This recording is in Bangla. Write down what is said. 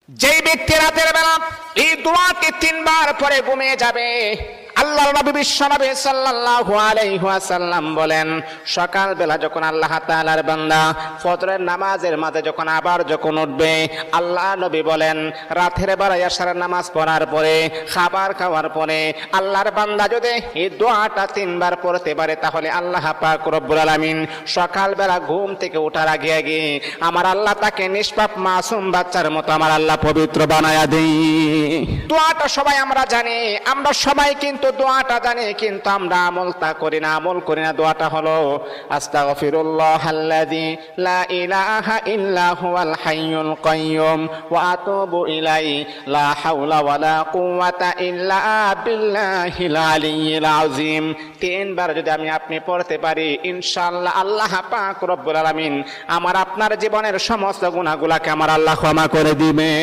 যেই ব্যক্তি রাতের বেলা এই দোয়াটি 3 বার পরে ঘুমিয়ে যাবে, আল্লাহর নবী বিশ্বনবী সাল্লাল্লাহু আলাইহি ওয়াসাল্লাম বলেন, সকাল বেলা যখন আল্লাহ তাআলার বান্দা ফজরের নামাজের মাঝে যখন উঠবে, আল্লাহ নবী বলেন রাতের বেলা এশারের নামাজ পড়ার পরে, খাবার খাওয়ার পরে আল্লাহর বান্দা যদি এই দোয়াটা 3 বার পড়তে পারে, তাহলে আল্লাহ পাক রব্বুল আলামিন সকাল বেলা ঘুম থেকে ওঠার আগে আমার আল্লাহ তাকে নিষ্পাপ মাসুম বাচ্চার মতো আমার আল্লাহ পবিত্র বানায়া দেই। দোয়াটা সবাই আমরা জানি, আমরা সবাই কিন্তু দোয়াটা জানি, কিন্তু আমরা আমল করি না। দোয়াটা হলো আস্তাগফিরুল্লাহাল্লাযী লা ইলাহা ইল্লা হুয়াল হাইয়ুল কাইয়্যুম ওয়া আতুবু ইলাইহি লা হাওলা ওয়ালা কুওয়াতা ইল্লা বিল্লাহিল আলিয়্যিল আযীম। 3 বার যদি আপনি পড়তে পারি, ইনশাআল্লাহ আল্লাহ পাক রব্বুল আলামিন আমার আপনার জীবনের সমস্ত গুনাহগুলোকে আমার আল্লাহ ক্ষমা করে দিবে।